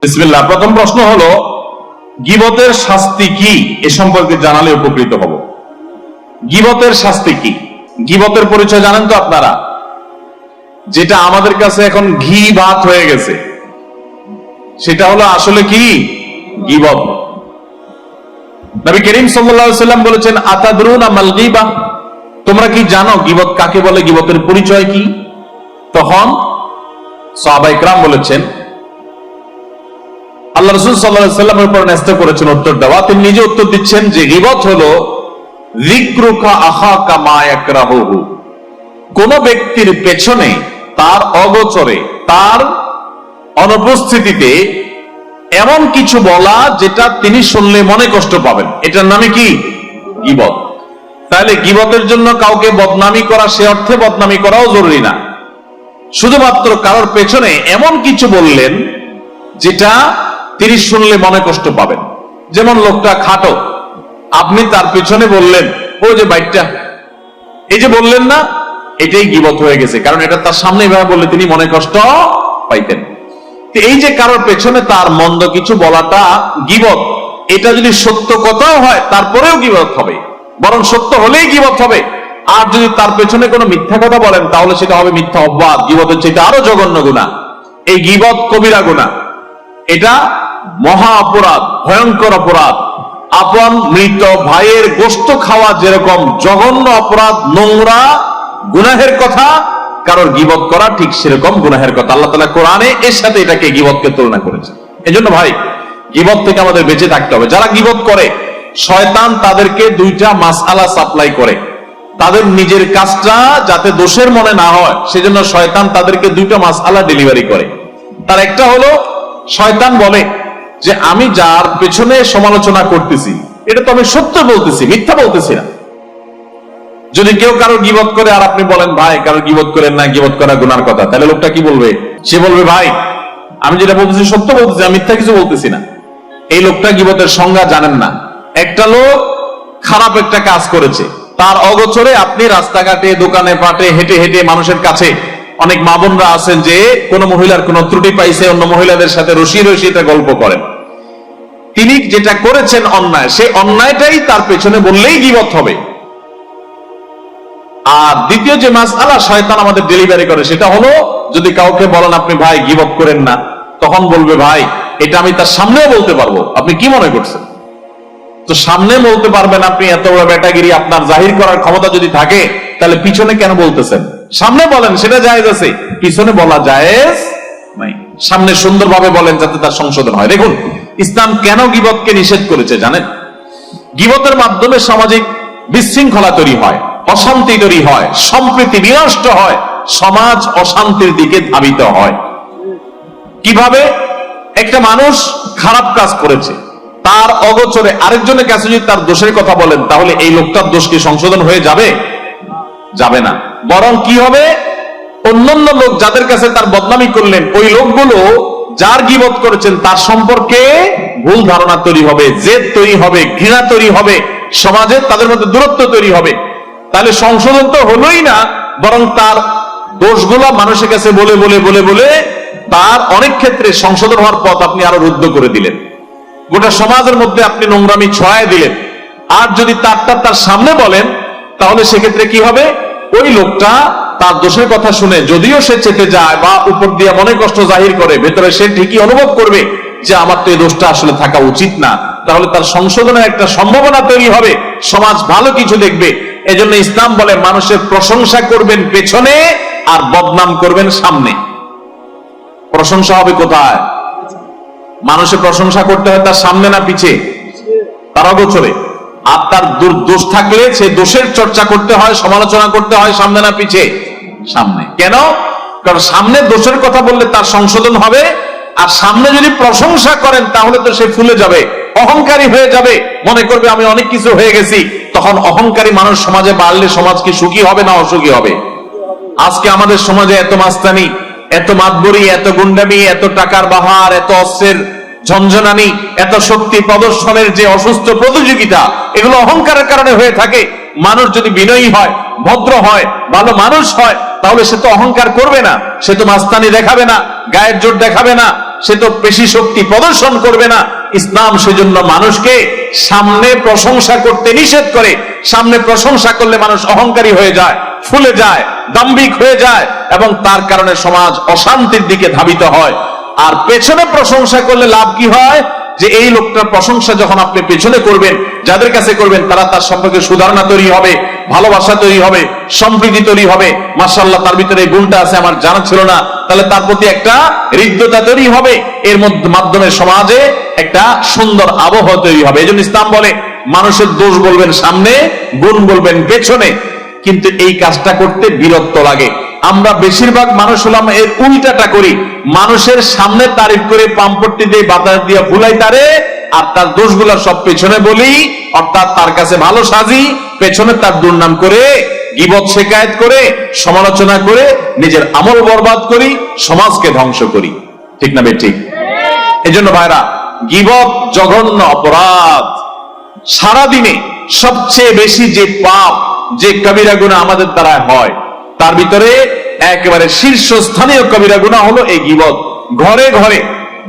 বিসমিল্লাহ। প্রথম প্রশ্ন হলো, গীবতের শাস্তি কি এ সম্পর্কে জানালে উপকৃত হব। গীবতের শাস্তি কি? গীবতের পরিচয় জানেন তো আপনারা? যেটা আমাদের কাছে এখন ঘি ভাত হয়ে গেছে, সেটা হলো আসলে কি? গীবত। নবী করিম সাল্লাল্লাহু আলাইহি ওয়াসাল্লাম বলেছেন, আতাদরুনা মাল গীবা, তোমরা কি জানো গীবত কাকে বলে, গীবতের পরিচয় কি? তখন সাহাবায়ে কেরাম বলেছেন, আল্লাহ রাসূল সাল্লাল্লাহু আলাইহি ওয়াসাল্লামের উপর ন্যস্ত করেছেন উত্তর দেওয়া। তিনি নিজে উত্তর দিচ্ছেন যে গীবত হলো যিকরুকা আখাকা মা ইয়াকরাহুহু, কোন ব্যক্তির পেছনে তার অগোচরে, তার অনুপস্থিতিতে এমন কিছু বলা যেটা তিনি শুনলে মনে কষ্ট পাবেন, এটার নামে কি? গীবত। তাহলে গীবতের জন্য কাউকে বদনামি করা, সে অর্থে বদনামি করাও জরুরি না, শুধুমাত্র কারোর পেছনে এমন কিছু বললেন যেটা তিনি শুনলে মনে কষ্ট পাবেন। যেমন লোকটা খাটো, আপনি তার পেছনে বললেন, ওই যে বাইকটা, এই যে বললেন না, এটাই গীবত হয়ে গেছে, কারণ এটা তার সামনে এভাবে বললে তিনি মনে কষ্ট পাইতেন। এই যে কারোর পেছনে তার মন্দ কিছু বলাটা গীবত, এটা যদি সত্য কথাও হয় তারপরেও গীবত হবে, বরং সত্য হলেই গীবত হবে। আর যদি তার পেছনে কোনো মিথ্যা কথা বলেন তাহলে সেটা হবে মিথ্যা অপবাদ, গীবতের চাইতে আরো জঘন্য গুনাহ। এই গীবত কবিরা গুনাহ, এটা মহা অপরাধ, ভয়ঙ্কর অপরাধ। আপন মৃত ভাইয়ের গোশত খাওয়া যেরকম জঘন্য অপরাধ, নোংরা গুনাহের কথা, কারোর গীবত করা ঠিক সেরকম গুনাহের কথা। আল্লাহ তাআলা কোরআনে এর সাথে এটাকে গীবতকে তুলনা করেছে। এজন্য ভাই, গীবত থেকে আমাদের বেঁচে থাকতে হবে। যারা গীবত করে, শয়তান তাদেরকে দুইটা মাসআলা সাপ্লাই করে, তাদের নিজের কাজটা যাতে দোষের মনে না হয় সেজন্য শয়তান তাদেরকে দুইটা মাসআলা ডেলিভারি করে। তার একটা হলো, শয়তান বলে যে আমি যার পেছনে সমালোচনা করতেছি এটা তো আমি সত্য বলতেছি, মিথ্যা বলতেছি না। যদি কেউ কারো গীবত করে আর আপনি বলেন ভাই কারো গীবত করেন না, গীবত করা গুনার কথা, তাহলে লোকটা কি বলবে? সে বলবে ভাই আমি যেটা বলতেছি সত্য বলতেছি, আমি মিথ্যা কিছু বলতেছি না। এই লোকটা গীবতের সংজ্ঞা জানেন না। একটা লোক খারাপ একটা কাজ করেছে, তার অগোচরে আপনি রাস্তাঘাটে, দোকানে পাটে, হেঁটে হেঁটে মানুষের কাছে, অনেক মা বোনরা আছেন যে কোন মহিলার কোন ত্রুটি পাইছে, অন্য মহিলাদের সাথে রসিয়ে রসিয়ে এটা গল্প করেন। তিনি যেটা করেছেন অন্যায়, সেই অন্যায়টাই তার পেছনে বললেই গীবত হবে। আর দ্বিতীয় যে মাসআলা শয়তান আমাদের ডেলিভারি করে, সেটা হলো যদি কাউকে বলেন আপনি ভাই গীবত করেন না, তখন বলবে ভাই এটা আমি তার সামনেও বলতে পারবো, আপনি কি মনে করছেন? তো সামনে বলতে পারবেন আপনি, এত বড় বেটাগিরি আপনার জাহির করার ক্ষমতা যদি থাকে, তাহলে পিছনে কেন বলতেছেন? সামনে বলেন, সেটা জায়েজ আছে, পিছনে বলা জায়েজ নাই। সামনে সুন্দরভাবে বলেন যাতে তার সংশোধন হয়। দেখুন ইসলাম কেন গীবতকে নিষেধ করেছে জানেন? গীবতের মাধ্যমে সামাজিক বিশৃঙ্খলা তৈরি হয়, অশান্তি তৈরি হয়, সম্প্রীতি বিনষ্ট হয়, সমাজ অশান্তির দিকে ধাবিত হয়। কিভাবে? একটা মানুষ খারাপ কাজ করেছে, তার অগোচরে আরেকজনের কাছে যদি তার দোষের কথা বলেন, তাহলে এই লোকটার দোষ কি সংশোধন হয়ে যাবে? যাবে না। বরং কি হবে? অন্যান্য লোক যাদের কাছে তার বদনামি করলেন, ওই লোকগুলো যার গীবত করেছেন তার সম্পর্কে ভুল ধারণা তৈরি হবে, জেদ তৈরি হবে, ঘৃণা তৈরি হবে, সমাজে তাদের মধ্যে দূরত্ব তৈরি হবে। তাহলে সংশোধন তো হলোই না, বরং তার দোষগুলো মানুষের কাছে বলে বলে বলে বলে তার অনেক ক্ষেত্রে সংশোধন হওয়ার পথ আপনি আরো রুদ্ধ করে দিলেন। গোটা সমাজের মধ্যে আপনি নোংরামি ছড়ায় দিলেন। আর যদি তার সামনে বলেন, তাহলে সেক্ষেত্রে কি হবে? ওই লোকটা তার দোষের কথা শুনে যদিও সে চেতে যায় বা উপর দিয়ে মনে কষ্ট জাহির করে, ভেতরে সে ঠিকই অনুভব করবে যে আমার তো এই দোষটা আসলে থাকা উচিত না। তাহলে তার সংশোধনের একটা সম্ভাবনা তৈরি হবে, সমাজ ভালো কিছু দেখবে। এজন্য ইসলাম বলে মানুষের প্রশংসা করবেন পেছনে আর বদনাম করবেন সামনে। প্রশংসা হবে কোথায়? মানুষের প্রশংসা করতে হয় তার সামনে না পিছে? তার অগোচরে। আর তার দোষ থাকলে সেই দোষের চর্চা করতে হয়, সমালোচনা করতে হয় সামনে না পিছে? সামনে। কেন? কারণ সামনে দোষের কথা বললে তার সংশোধন হবে, আর সামনে যদি প্রশংসা করেন তাহলে তো সে ফুলে যাবে, অহংকারী হয়ে যাবে, মনে করবে আমি অনেক কিছু হয়ে গেছি। তখন অহংকারী মানুষ সমাজে বাড়লে সমাজ কি সুখী হবে না অসুখী হবে? আজকে আমাদের সমাজে এত মাস্তানি, এত মাতবরি, এত গুন্ডামি, এত টাকার বাহার, এত অস্ত্রের ঝঞ্ঝনানি, এত শক্তি প্রদর্শনের যে অসুস্থ প্রতিযোগিতা, এগুলো অহংকারের কারণে হয়ে থাকে। মানুষ যদি বিনয়ী হয়, ভদ্র হয়, ভালো মানুষ হয়, তাহলে সে তো অহংকার করবে না, সে তো মাস্তানি দেখাবে না, গায়ের জোর দেখাবে না, সে তো পেশি শক্তি প্রদর্শন করবে না। ইসলাম সেজন্য মানুষকে সামনে প্রশংসা করতে নিষেধ করে। সামনে প্রশংসা করলে মানুষ অহংকারী হয়ে যায়, ফুলে যায়, দাম্ভিক হয়ে যায়, এবং তার কারণে সমাজ অশান্তির দিকে ধাবিত হয়। আর পেছনে প্রশংসা করলে লাভ কি হয়, যে এই লোকটার প্রশংসা যখন আপনি পেছনে করবেন, যাদের কাছে করবেন তারা তার সম্পর্কে সুধারণা তৈরি হবে, ভালোবাসা তৈরি হবে, সম্প্রীতি তৈরি হবে। মাশাআল্লাহ, তার ভিতরে এই গুণটা আছে, আমার জানা ছিল না, তাহলে তার প্রতি একটা হৃদ্যতা তৈরি হবে। এর মাধ্যমে সমাজে একটা সুন্দর আবহাওয়া তৈরি হবে। এই জন্য ইসলাম বলে মানুষের দোষ বলবেন সামনে, গুণ বলবেন পেছনে। কিন্তু এই কাজটা করতে বীরত্ব লাগে। আমরা বেশিরভাগ মানুষ হলাম এর উল্টাটা করি। মানুষের সামনে তারিফ করে পাম্পট্টি দিয়ে বাতাস দিয়ে ফুলাই তারে, আর তার দোষগুলা সব পেছনে বলি, অর্থাৎ তার কাছে ভালো সাজি, পেছনে তার দুর্নাম করে, গীবত শিকায়েত করে, সমালোচনা করে নিজের আমল বরবাদ করি, সমাজকে ধ্বংস করি। ঠিক না বেঠিক? এই জন্য ভাইরা, গীবত জঘন্য অপরাধ। সারাদিনে সবচেয়ে বেশি যে পাপ, যে কবিরা গুনাহ আমাদের দ্বারা হয়, তার ভিতরে একেবারে শীর্ষস্থানীয় কবিরা গুনাহ হলো এই গীবত। ঘরে ঘরে,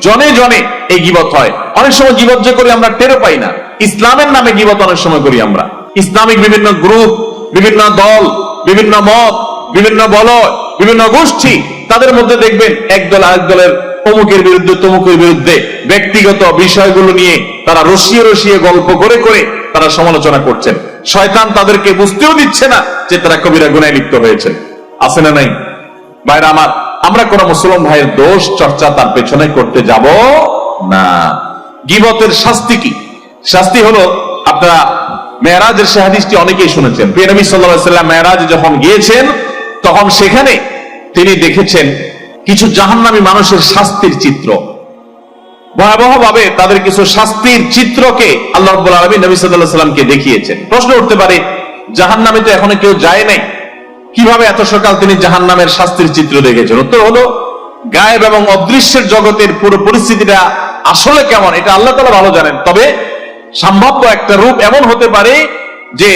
জনে জনে এই গীবত হয়। অনেক সময় গীবত যে করি আমরা টেরও পাই না। ইসলামের নামে গীবত অনেক সময় করি আমরা। ইসলামিক বিভিন্ন গ্রুপ, বিভিন্ন দল, বিভিন্ন মত, বিভিন্ন বলয়, বিভিন্ন গোষ্ঠী, তাদের মধ্যে দেখবেন একদল আরেক দলের অমুকের বিরুদ্ধে তমুকের বিরুদ্ধে ব্যক্তিগত বিষয়গুলো নিয়ে তারা রসিয়ে রসিয়ে গল্প করে করে তারা সমালোচনা করছেন। শয়তান তাদেরকে বুঝতেও দিচ্ছে না যে তারা কবিরা গুনাহে লিপ্ত হয়েছে। আছে না নাই? ভাইরা আমার, আমরা কোন মুসলমান ভাইয়ের দোষ চর্চা তার পেছনে করতে যাব না। গীবতের শাস্তি কি? শাস্তি হলো, আপনারা মেরাজের সে হাদিসটি অনেকেই শুনেছেন। প্রিয় নবী সাল্লাল্লাহু আলাইহি ওয়াসাল্লাম মেরাজে যখন গিয়েছেন, তখন সেখানে তিনি দেখেছেন কিছু জাহান্নামী মানুষের শাস্তির চিত্র। ভয়াবহ ভাবে তাদের কিছু শাস্তির চিত্রকে আল্লাহ রাব্বুল আলামিন নবী সাল্লাল্লাহু আলাইহি ওয়াসাল্লামকে দেখিয়েছেন। প্রশ্ন উঠতে পারে, জাহান্নামে তো এখনো কেউ যায় নাই, কিভাবে এত সকাল তিনি জাহান্নামের শাস্তির চিত্র দেখেছেন? উত্তর হলো, গায়েব এবং অদৃশ্যের জগতের পুরো পরিস্থিতিটা আসলে কেমন এটা আল্লাহ তাআলা ভালো জানেন। তবে সম্ভাব্য একটা রূপ এমন হতে পারে যে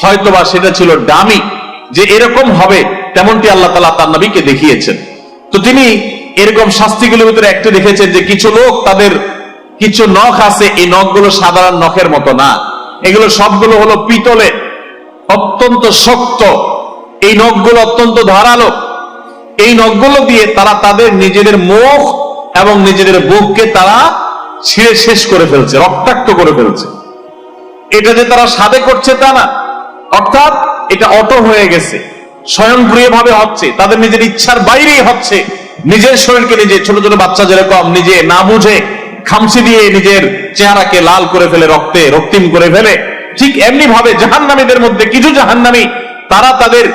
হয়তোবা সেটা ছিল ডামি, যে এরকম হবে তেমনটি আল্লাহ তাআলা তার নবীকে দেখিয়েছেন। তো তিনি এরকম শাস্তিগুলোর ভিতরে একটা দেখেছেন যে কিছু লোক, তাদের কিছু নখ আছে, এই নখগুলো সাধারণ নখের মতো না, এগুলো সবগুলো হলো পিতলের, অত্যন্ত শক্ত। এই নখগুলো অত্যন্ত ধারালো। এই নখগুলো দিয়ে তারা তাদের নিজেদের মুখ এবং নিজেদের বুককে তারা ছিঁড়ে শেষ করে ফেলছে, রক্তাক্ত করে ফেলছে। এটা যে তারা সাধে করছে তা না, অর্থাৎ এটা অটো হয়ে গেছে, স্বয়ংক্রিয়ভাবে হচ্ছে, তাদের নিজের ইচ্ছার বাইরেই হচ্ছে। নিজের শরীরকে নিজে, ছোট ছোট বাচ্চা যেরকম নিজে না বুঝে খামচি দিয়ে নিজের চেহারাকে লাল করে ফেলে, রক্তে রক্তিম করে ফেলে, ঠিক এমনি ভাবে জাহান্নামীদের মধ্যে কিছু জাহান্নামী, তারা তাদের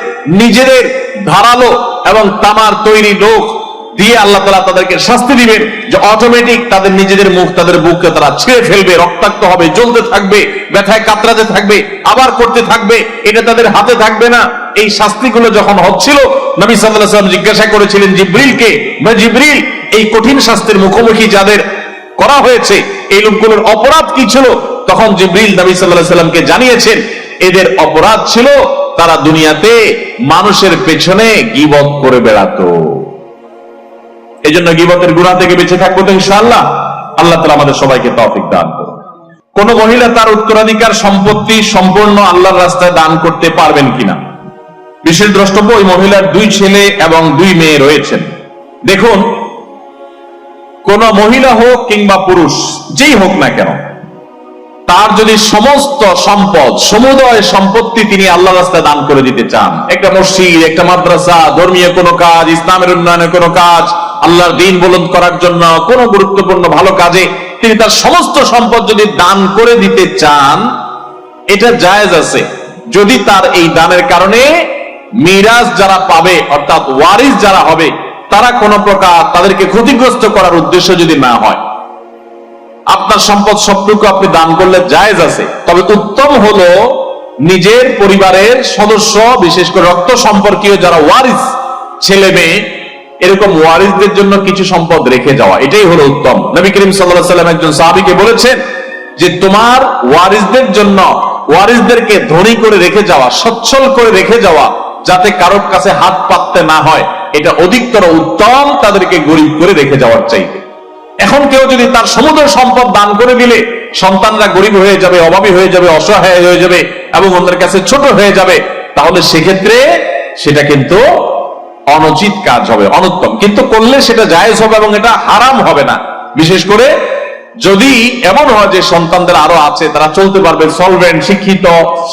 নিজেদের ধারালো এবং তামার তৈরি লোক দিয়ে আল্লাহ তাআলা তাদেরকে শাস্তি দিবেন, যে অটোমেটিক তাদের নিজেদের মুখ, তাদের বুককে তারা ছিঁড়ে ফেলবে, রক্তাক্ত হবে, জ্বলতে থাকবে, ব্যথায় কাতরাতে থাকবে, আবার করতে থাকবে, এটা তাদের হাতে থাকবে না। এই শাস্তিগুলো যখন হচ্ছিল, নবী সাল্লাল্লাহু আলাইহি ওয়াসাল্লাম জিজ্ঞাসা করেছিলেন জিবরিলকে, জিবরিল, এই কঠিন শাস্তির মুখোমুখি যাদের করা হয়েছে, এই লোকগুলোর অপরাধ কি ছিল? তখন জিবরিল নবী সাল্লাল্লাহু আলাইহি ওয়াসাল্লামকে জানিয়েছেন, এদের অপরাধ ছিল তারা দুনিয়াতে মানুষের পেছনে গীবত করে বেড়াতো। এই জন্য গীবতের গুনাহ থেকে বেঁচে থাকবো তো ইনশাআল্লাহ। আল্লাহ তাআলা আমাদের সবাইকে তৌফিক দান করুন। কোন মহিলা তার উত্তরাধিকার সম্পত্তি সম্পূর্ণ আল্লাহর রাস্তায় দান করতে পারবেন কিনা? বিশেষ দ্রষ্টব্য, ওই মহিলার 2 ছেলে এবং 2 মেয়ে রয়েছেন। দেখুন, কোন মহিলা হোক কিংবা পুরুষ, যেই হোক না কেন, তার যদি সমস্ত সম্পদ, সমুদয় সম্পত্তি তিনি আল্লাহর রাস্তায় দান করে দিতে চান, একটা মসজিদ, একটা মাদ্রাসা, ধর্মীয় কোনো কাজ, ইসলামের উন্নয়নের কোনো কাজ, আল্লাহর দ্বীন বুলন্দ করার জন্য কোনো গুরুত্বপূর্ণ ভালো কাজে তিনি তার সমস্ত সম্পদ যদি দান করে দিতে চান, এটা জায়েজ আছে, যদি তার এই দানের কারণে মিরাজ যারা পাবে, অর্থাৎ ওয়ারিস যারা হবে, তারা কোনো প্রকার তাদেরকে ক্ষতিগ্রস্ত করার উদ্দেশ্য যদি না হয়। আপনার সম্পদ সবটুকু আপনি দান করলে জায়েজ আছে, তবে উত্তম হলো নিজের পরিবারের সদস্য, বিশেষ করে রক্ত সম্পর্কীয় যারা ওয়ারিস, ছেলে মেয়ে, এরকম ওয়ারিসদের জন্য কিছু সম্পদ রেখে যাওয়া, এটাই হলো উত্তম। নবী করিম সাল্লাল্লাহু আলাইহি ওয়াসাল্লাম একজন সাহাবীকে বলেছেন যে তোমার ওয়ারিসদের জন্য, ওয়ারিসদেরকে ধনী করে রেখে যাওয়া, সচ্ছল করে রেখে যাওয়া, যাতে কারোর কাছে হাত পাততে না হয়, এটা অধিকতর উত্তম তাদেরকে গরিব করে রেখে যাওয়ার চাইতে। এখন কেউ যদি তার সমুদ্র সম্পদ দান করে দিলে সন্তানরা গরিব হয়ে যাবে, অভাবী হয়ে যাবে, অসহায় হয়ে যাবে এবং অন্যের কাছে ছোট হয়ে যাবে, তাহলে সেক্ষেত্রে সেটা কিন্তু অনুচিত কাজ হবে, অনুত্তম। কিন্তু করলে সেটা জায়েজ হবে এবং এটা হারাম হবে না। বিশেষ করে যদি এমন হয় যে সন্তানদের আরো আছে, তারা চলতে পারবে, সলভেন্ট, শিক্ষিত,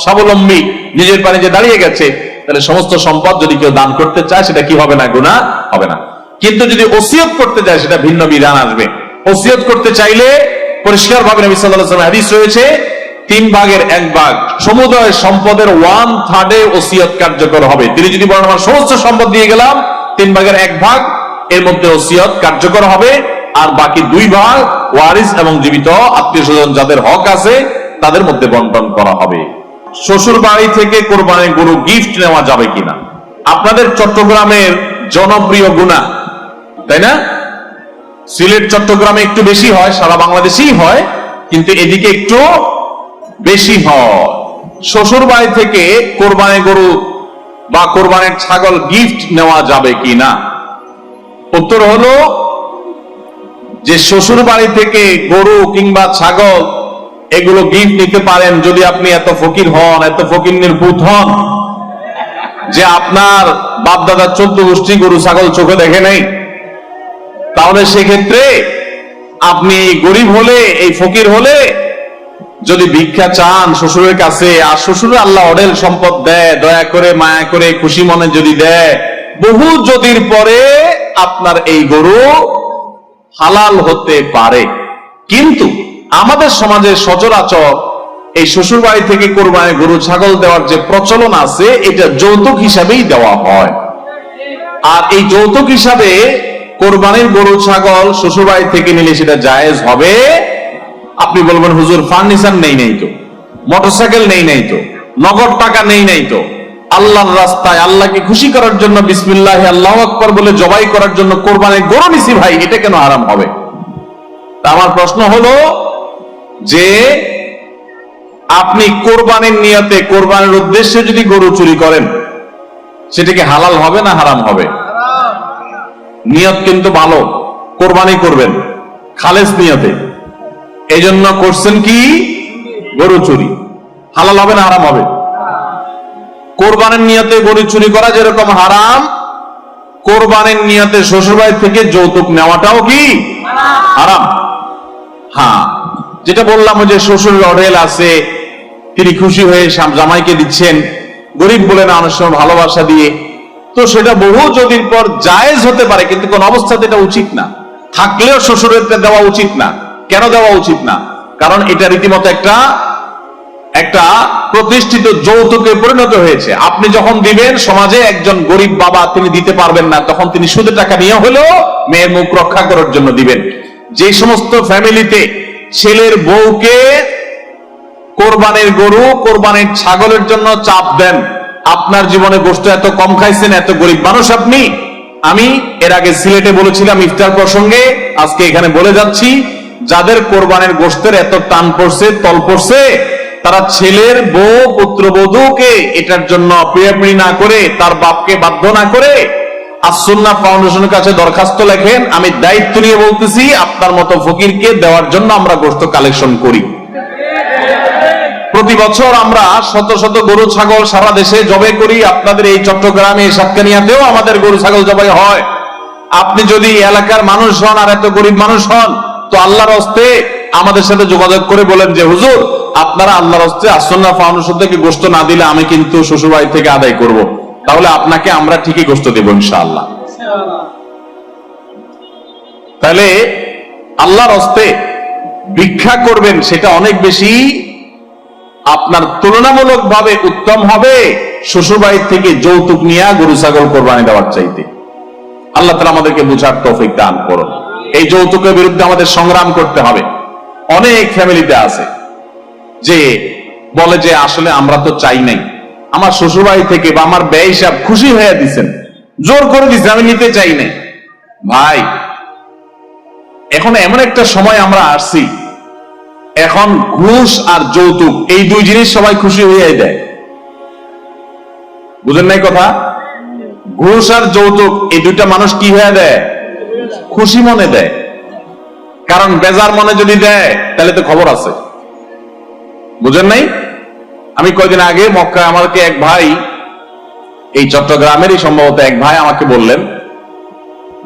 স্বাবলম্বী, নিজের পায়ে যে দাঁড়িয়ে গেছে, তাহলে সমস্ত সম্পদ যদি কেউ দান করতে চায় সেটা কি হবে না? গুনাহ হবে না। কিন্তু যদি ওসিয়ত করতে চায় সেটা ভিন্ন বিধান আসবে। ওসিয়ত করতে চাইলে পরিষ্কার ভাবে নবী সাল্লাল্লাহু আলাইহি ওয়াসাল্লাম হাদিস রয়েছে, 3 ভাগের 1 ভাগ সমুদয় সম্পদের 1/3 ওসিয়ত কার্যকর হবে। তিনি যদি বলেন আমার সমস্ত সম্পদ দিয়ে গেলাম, 3 ভাগের 1 ভাগ এর মধ্যে ওসিয়ত কার্যকর হবে, আর বাকি 2 ভাগ ওয়ারিস এবং জীবিত আত্মীয় স্বজন যাদের হক আছে তাদের মধ্যে বন্টন করা হবে। শ্বশুর বাড়ি থেকে কোরবানির গরু গিফট নেওয়া যাবে কিনা? আপনাদের চট্টগ্রামের জনপ্রিয় গুনাহ, তাই না? সিলেট চট্টগ্রামে একটু বেশি হয়, সারা বাংলাদেশেই হয়, কিন্তু এদিকে একটু বেশি হয়। শ্বশুর বাড়ি থেকে কোরবানির গরু বা কোরবানির ছাগল গিফট নেওয়া যাবে কিনা? উত্তর হলো যে শ্বশুর বাড়ি থেকে গরু কিংবা ছাগল এগুলো গিফট নিতে পারেন যদি আপনি এত ফকির হন, এত ফকির পুত হন যে আপনার বাপ দাদা 14 গোষ্ঠী গরু ছাগল চোখে দেখে নেই। তাহলে সেক্ষেত্রে আপনি গরিব হলে, এই ফকির হলে যদি ভিক্ষা চান শ্বশুরের কাছে, আর শ্বশুরে আল্লাহ অঢেল সম্পদ দেয়, দয়া করে মায়া করে খুশি মনে যদি দেয়, বহু যদির পরে আপনার এই গরু হালাল হতে পারে। কিন্তু আমাদের সমাজে সচরাচর এই শ্বশুর বাড়ি থেকে কোরবানি গরু ছাগল দেওয়ার যে প্রচলন আছে, এটা যৌতুক হিসাবেই দেওয়া হয়। আর এই যৌতুক হিসাবে কোরবানির গরু ছাগল শ্বশুর বাড়ি থেকে নিলে সেটা জায়েজ হবে। আপনি বলবেন হুজুর ফার্নিচার নেই নাই তো, মোটরসাইকেল নেই নাই তো, নগদ টাকা নেই নাই তো, আল্লাহর রাস্তায় আল্লাহকে খুশি করার জন্য বিসমিল্লাহ আল্লাহু আকবার বলে জবাই করার জন্য কোরবানির গরু নিছি ভাই, এটা কেন হারাম হবে? তা আমার প্রশ্ন হলো যে আপনি কোরবানির নিয়তে, কোরবানির উদ্দেশ্যে যদি গরু চুরি করেন সেটা কি হালাল হবে না হারাম হবে? নিয়ত কিন্তু ভালো, কোরবানি করবেন খালেস নিয়তে, এই জন্য করছেন কি গরু চুরি, হালাল হবে না হারাম হবে? কোরবানির নিয়তে গরু চুরি করা যেরকম হারাম, কোরবানির নিয়তে শ্বশুরবাড়ি থেকে যৌতুক নেওয়াটাও কি হারাম। হ্যাঁ, যেটা বললাম যে শ্বশুরের অঢেল আছে, তিনি খুশি হয়ে জামাইকে দিচ্ছেন, গরিব বলে না অনেক সময় ভালোবাসা দিয়ে, তো সেটা বহু যদির পর জায়েজ হতে পারে, কিন্তু কোন অবস্থাতে এটা উচিত না। থাকলেও শ্বশুরের দেওয়া উচিত না। কেন দেওয়া উচিত না? কারণ এটা রীতিমতো একটা প্রতিষ্ঠিত যৌতুকে পরিণত হয়েছে। আপনি যখন দিবেন, সমাজে একজন গরিব বাবা তিনি দিতে পারবেন না, তখন তিনি সুদে টাকা নিয়ে হলেও মেয়ের মুখ রক্ষা করার জন্য দিবেন। যে সমস্ত ফ্যামিলিতে ছেলের বউকে কোরবানির গরু, কোরবানির ছাগলের জন্য চাপ দেন, আপনার জীবনে গোশত এত কম খাইছেন, এত গরিব মানুষ আপনি। আমি এর আগে সিলেটে বলেছিলাম ইফতার প্রসঙ্গে, আজকে এখানে বলে যাচ্ছি, যাদের কোরবানির গোশতের এত টান পড়ছে, তল পড়ছে, তারা ছেলের বউ পুত্রবধূকে এটার জন্য পিড়াপিড়ি না করে, তার বাপকে বাধ্য না করে আসুন্নাহ ফাউন্ডেশনের কাছে দরখাস্ত লেখেন। আমি দায়িত্ব নিয়ে বলতেছি, আপনার মতো ফকিরকে দেওয়ার জন্য আমরা গোশত কালেকশন করি। প্রতি বছর আমরা শত শত গরু ছাগল সারা দেশে জবাই করি। আপনাদের এই চট্টগ্রামে, সাতকানিয়াতেও আমাদের গরু ছাগল জবাই হয়। আপনি যদি এলাকার মানুষ হন আর এত গরিব মানুষ হন, তো আল্লাহর হস্তে আমাদের সাথে যোগাযোগ করে বলেন যে হুজুর আপনারা আল্লাহর হস্তে আসুন্নাহ ফাউন্ডেশন থেকে গোশত না দিলে আমি কিন্তু শ্বশুরবাড়ি থেকে আদায় করব। তাহলে আপনাকে আমরা ঠিকই গোশত দেব ইনশাআল্লাহ। তাহলে আল্লাহর হস্তে ভিক্ষা করবেন, সেটা অনেক বেশি আপনার তুলনামূলক ভাবে উত্তম হবে শ্বশুরবাড়ি থেকে যৌতুক নিয়ে গরু ছাগল কোরবানি দেওয়ার চাইতে। আল্লাহ তাআলা আমাদেরকে বুঝার তৌফিক দান করুন। এই যৌতুকের বিরুদ্ধে আমাদের সংগ্রাম করতে হবে। অনেক ফ্যামিলিতে আছে যে বলে যে আসলে আমরা তো চাই নাই, আমার শ্বশুরবাড়ি থেকে বা আমার ব্যয় হিসাব খুশি হয়ে দিচ্ছেন, জোর করে দিচ্ছেন, আমি নিতে চাই নাই। ভাই, এখন এমন একটা সময় আমরা আসছি, এখন ঘুষ আর যৌতুক এই দুই জিনিস সবাই খুশি হয়ে দেয়। বুঝেন নাই কথা? ঘুষ আর যৌতুক এই দুইটা মানুষ কি হয়ে দেয়? খুশি মনে দেয়। কারণ বেজার মনে যদি দেয় তাহলে তো খবর আছে, বুঝেন নাই? আমি কয়েকদিন আগে মক্কা আমাকে এক ভাই, এই চট্টগ্রামেরই সম্ভবত এক ভাই আমাকে বললেন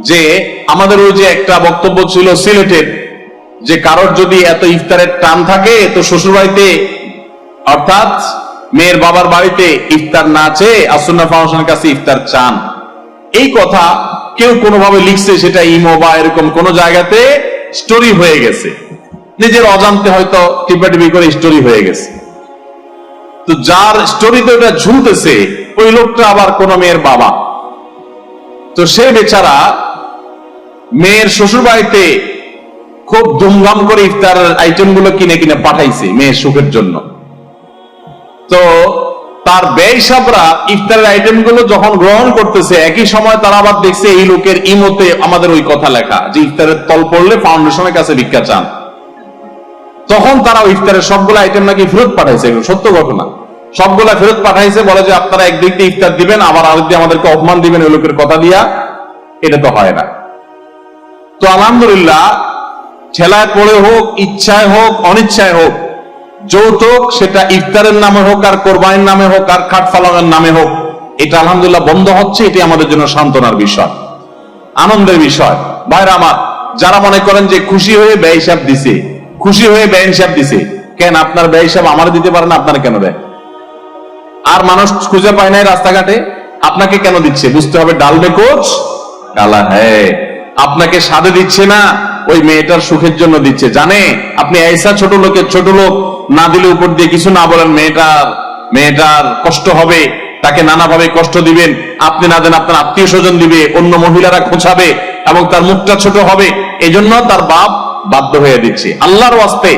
যে আমাদের ওই যে একটা বক্তব্য ছিল সিলেটের, যে কারোর যদি এত ইফতারের টান থাকে তো শ্বশুর বাড়িতে অর্থাৎ মেয়ের বাবার বাড়িতে ইফতার না চেয়ে আসুন্নাহ ফাউন্ডেশনের কাছে ইফতার চান। এই কথা কেউ কোনোভাবে লিখছে, সেটা ইমো বা এরকম কোন জায়গাতে স্টোরি হয়ে গেছে, নিজের অজান্তে হয়তো টিপাটিপি করে স্টোরি হয়ে গেছে। তো যার স্টোরিতে ওটা ঝুলতেছে ওই লোকটা আবার কোন মেয়ের বাবা, তো সে বেচারা মেয়ের শ্বশুর বাড়িতে খুব ধুমধাম করে ইফতার আইটেম গুলো কিনে কিনে পাঠাইছে মেয়ের সুখের জন্য। তো তার ব্যয়সাবরা ইফতারের আইটেম গুলো যখন গ্রহণ করতেছে, একই সময় তারা আবার দেখছে এই লোকের ইমোতে আমাদের ওই কথা লেখা যে ইফতারের তল পড়লে ফাউন্ডেশনের কাছে ভিক্ষা চান। তখন তারা ইফতারের সবগুলো আইটেম নাকি ফেরত পাঠাইছে, সত্য ঘটনা, সবগুলা ফেরত পাঠাইছে, বলে যে আপনারা একদিক দিয়ে ইফতার দিবেন আবার আরেক দিয়ে আমাদেরকে অপমান দিবেন ওই লোকের কথা দিয়া, এটা তো হয় না। তো আলহামদুলিল্লাহ, ঠেলায় পড়ে হোক, ইচ্ছায় হোক, অনিচ্ছায় হোক, যৌতুক সেটা ইফতারের নামে হোক আর কোরবানির নামে হোক আর খাট ফালানোর নামে হোক, এটা আলহামদুলিল্লাহ বন্ধ হচ্ছে। এটি আমাদের জন্য সান্ত্বনার বিষয়, আনন্দের বিষয়। ভাইরা আমার, যারা মনে করেন যে খুশি হয়ে ব্যয় হিসাব দিছে, খুশি হয়ে ব্যয় হিসাব দিছে, কেন আপনার ব্যয় হিসাব আমার দিতে পারে না? আপনারা কেন দেয়? আর মানুষ খুঁজে পায় নাই রাস্তাঘাটে, আপনাকে কেন দিচ্ছে? বুঝতে হবে ডালবে কোচ কালা হ্যাঁ, আপনাকে সাধে দিচ্ছে না, ওই মেয়েটার সুখের জন্য দিচ্ছে। জানে আপনি ऐसा ছোট লোকের ছোট লোক না দিলে উপর দিয়ে কিছু না বলেন, মেয়েটার কষ্ট হবে, তাকে নানাভাবে কষ্ট দিবেন, আপনি না দেন আপনার আত্মীয় স্বজন দিবে, অন্য মহিলারা খোঁচাবে এবং তার মুখটা ছোট হবে, এজন্য তার বাপ বাধ্য হয়ে দিচ্ছে। আল্লাহর ওয়াস্তে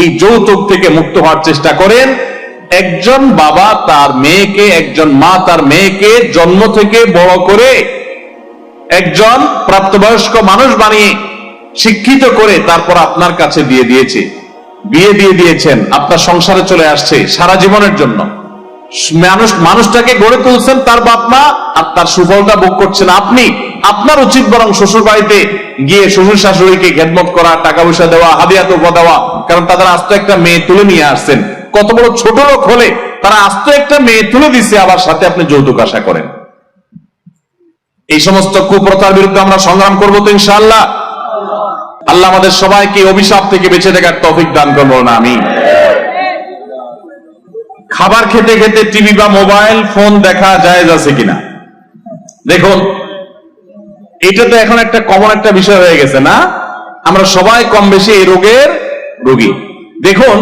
এই যৌতুক থেকে মুক্ত হওয়ার চেষ্টা করেন। একজন বাবা তার মেয়েকে, একজন মা তার মেয়েকে জন্ম থেকে বড় করে একজন প্রাপ্তবয়স্ক মানুষ বানিয়ে শিক্ষিত করে তারপর আপনার কাছে দিয়ে দিয়েছে, বিয়ে দিয়ে দিয়েছেন, আপনার সংসারে চলে আসছে সারা জীবনের জন্য। মানুষটাকে গড়ে তুলছেন তার বাপ মা, আর তার সুফলটা ভোগ করছেন আপনি। আপনার উচিত বরং শ্বশুর বাড়িতে গিয়ে শ্বশুর শাশুড়িকে খেদমত করা, টাকা পয়সা দেওয়া, হাদিয়া তোফা দেওয়া, কারণ তাদের আস্ত একটা মেয়ে তুলে নিয়ে আসছেন। কত বড় ছোট লোক হলে তারা আস্ত একটা মেয়ে তুলে দিচ্ছে, আবার সাথে আপনি যৌতুক আশা করেন। এই সমস্ত কুপ্রথার বিরুদ্ধে আমরা সংগ্রাম করবো তো ইনশাআল্লাহ। আল্লাহ আমাদের সবাইকে অভিশাপ থেকে বেঁচে থাকার তৌফিক দান করবো না আমি। খাবার খেতে খেতে টিভি বা মোবাইল ফোন দেখা জায়েজ আছে কিনা? দেখুন, এটা তো এখন একটা কমন একটা বিষয় হয়ে গেছে না? আমরা সবাই কম বেশি এই রোগের রোগী। দেখুন,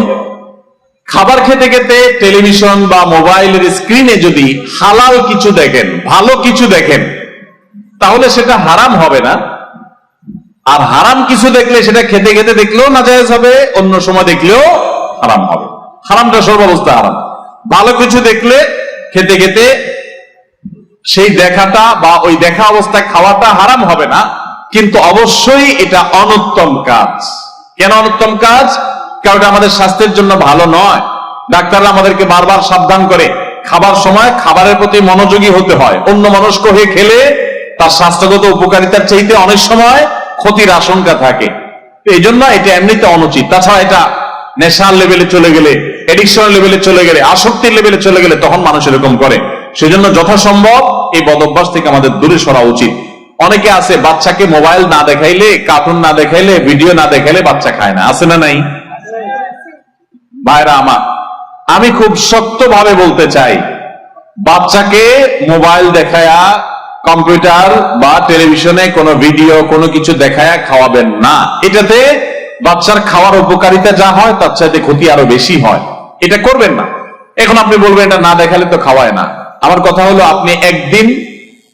খাবার খেতে খেতে টেলিভিশন বা মোবাইলের স্ক্রিনে যদি হালাল কিছু দেখেন, ভালো কিছু দেখেন, তাহলে সেটা হারাম হবে না। আর হারাম কিছু দেখলে সেটা খেতে খেতে দেখলেও নাজায়েজ হবে, অন্য সময় দেখলেও হারাম হবে। হারামটা সর্বাবস্থা হারাম। ভালো কিছু দেখলে খেতে খেতে সেই দেখাটা বা ওই দেখা অবস্থায় খাওয়াটা হারাম হবে না, কিন্তু অবশ্যই এটা অনুত্তম কাজ। কেন অনুত্তম কাজ? কারণ আমাদের স্বাস্থ্যের জন্য ভালো নয়। ডাক্তাররা আমাদেরকে বারবার সাবধান করে খাবার সময় খাবারের প্রতি মনোযোগী হতে হয়। অন্য মনস্ক হয়ে খেলে তার স্বাস্থ্যগত উপকারিতার চাইতে অনেক সময় ক্ষতির আশঙ্কা থাকে। এই জন্য এটা এমনিতে অনুচিত। তাছাড়া এটা নেশার লেভেলে চলে গেলে, এডিকশন লেভেলে চলে গেলে, আসক্তির লেভেলে চলে গেলে তখন মানুষ এরকম করে। সেজন্য যথাসম্ভব এই বদভ্যাস থেকে আমাদের দূরে সরা উচিত। অনেকে আছে বাচ্চাকে মোবাইল না দেখাইলে, কার্টুন না দেখাইলে, ভিডিও না দেখাইলে বাচ্চা খায় না, আছে না নাই? ভাইরা আমার, আমি খুব শক্তভাবে বলতে চাই, বাচ্চাকে মোবাইল দেখায়া, কম্পিউটার বা টেলিভিশনে কোনো ভিডিও কোনো কিছু দেখায়া খাওয়াবেন না। এটাতে বাচ্চার খাওয়ার উপকারিতা যা হয় তার চাইতে ক্ষতি আরো বেশি হয়। এটা করবেন না। এখন আপনি বলবেন এটা না দেখালে তো খাওয়ায় না। আমার কথা হলো, আপনি একদিন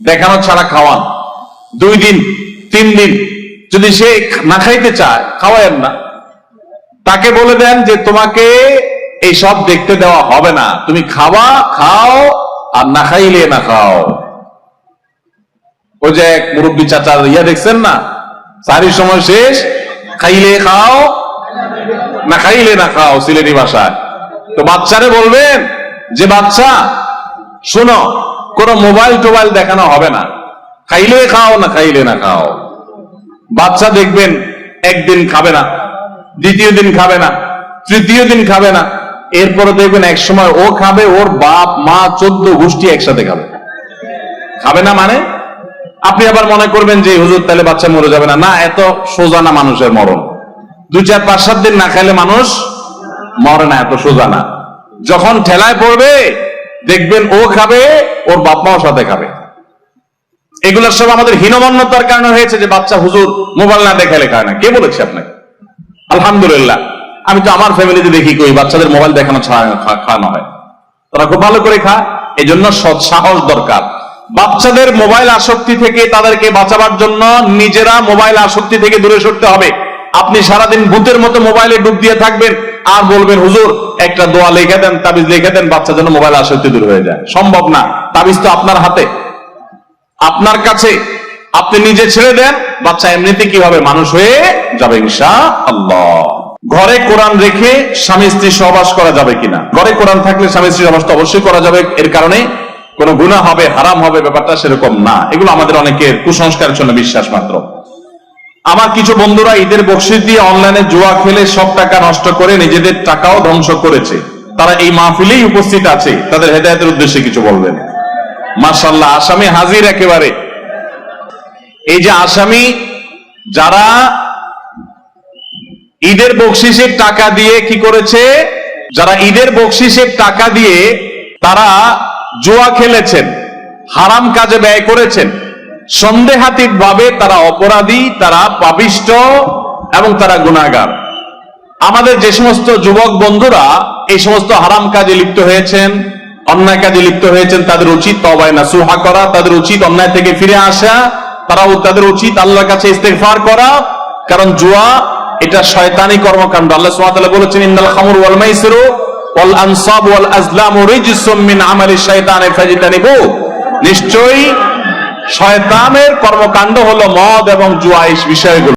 দেখানো ছাড়া খাওয়ান, 2 দিন 3 দিন, যদি সে না খাইতে চায় খাওয়ায়েন না। তাকে বলে দেন যে তোমাকে এই সব দেখতে দেওয়া হবে না, তুমি খাওয়া খাও আর না খাইলে না খাও। ওই যে এক মুরব্বী চাচার ইয়া দেখছেন না, সারির সময় শেষ, খাইলে খাও না খাইলে না খাও, সিলেটি ভাষায়। তো বাচ্চারে বলবেন যে বাচ্চা শোনো, কোন মোবাইল টোবাইল দেখানো হবে না, খাইলে খাও না খাইলে না খাও। বাচ্চা দেখবেন একদিন খাবে না, দ্বিতীয় দিন খাবে না, তৃতীয় দিন খাবে না, এরপরে দেখবেন এক সময় ও খাবে, ওর বাপ মা 14 গোষ্ঠী একসাথে খাবে। খাবে না মানে আপনি আবার মনে করবেন যে হুজুর তাহলে বাচ্চা মরে যাবে না। না, এত সোজা না মানুষের মরণ। 2, 4, 5, 7 দিন না খাইলে মানুষ মরে না, এত সোজা না। যখন ঠেলায় পড়বে দেখবেন ও খাবে, ওর বাপ মাও সাথে খাবে। এগুলো সব আমাদের হীনমন্যতার কারণে হয়েছে যে বাচ্চা হুজুর মোবাইল না দেখালে খায় না। কে বলেছে আপনাকে? আলহামদুলিল্লাহ, আমি তো আমার ফ্যামিলিতে দেখি কই বাচ্চাদের মোবাইল দেখানো খাওয়ানো হয়, তারা খুব ভালো করে খায়। এই জন্য সৎ সাহস দরকার। বাচ্চাদের মোবাইল আসক্তি থেকে তাদেরকে বাঁচাবার জন্য নিজেরা মোবাইল আসক্তি থেকে দূরে সরতে হবে। আপনি সারাদিন ভূতের মতো মোবাইলে ডুব দিয়ে থাকবেন আর বলবেন হুজুর একটা দোয়া লিখে দেন, তাবিজ লিখে দেন, বাচ্চা যেন মোবাইল আসক্তি দূর হয়ে যায়। সম্ভব না। তাবিজ তো আপনার হাতে, আপনার কাছে। আপনি নিজে ছেড়ে দেন, বাচ্চা এমনিতে কি হবে? মানুষ হয়ে যাবে ইনশাআল্লাহ। ঘরে কোরআন রেখে স্বামী স্ত্রী সহবাস করা যাবে কিনা? ঘরে কোরআন থাকলে স্বামী স্ত্রী সহবাস তো অবশ্যই করা যাবে। এর কারণে কোন গুনাহ হবে, হারাম হবে, ব্যাপারটা সেরকম না। এগুলো আমাদের অনেকের কুসংস্কারের জন্য বিশ্বাস মাত্র। আমার কিছু বন্ধুরা ঈদের বকশিশ দিয়ে অনলাইনে জুয়া খেলে সব টাকা নষ্ট করে নিজেদের টাকাও ধ্বংস করেছে। তারা এই মাহফিলেই উপস্থিত আছে, তাদের হেদায়েতের উদ্দেশ্যে কিছু বলবেন। মাশাআল্লাহ, আসামি হাজির একেবারে। এই যে আসামি যারা ঈদের বকশিসের টাকা দিয়ে কি করেছে, যারা ঈদের বকশিসের টাকা দিয়ে তারা জুয়া খেলেছেন, হারাম কাজে ব্যয় করেছেন, সন্দেহাতীত ভাবে তারা অপরাধী, তারা পাপিষ্ঠ এবং তারা গুনাহগার। আমাদের যে সমস্ত যুবক বন্ধুরা এই সমস্ত হারাম কাজে লিপ্ত হয়েছেন, অন্যায় কাজে লিপ্ত হয়েছেন, তাদের উচিত তওবা নাসুহা করা, তাদের উচিত অন্যায় থেকে ফিরে আসা, তাদের উচিত আল্লাহর কাছে ইস্তেগফার করা। কারণ জুয়া এটা শয়তানি কর্মকাণ্ড। আল্লাহ সুবহানাহু ওয়া তাআলা বলেছেন ইন্নাল খামরু ওয়াল মাইসিরু ওয়াল আনসাবু ওয়াল আজলামু রিজসুম মিন আমালিশ শাইতানি ফাজতানিবু। নিশ্চয়ই শয়তানের কর্মকাণ্ড হলো মদ এবং জুয়া, এই বিষয়গুলো।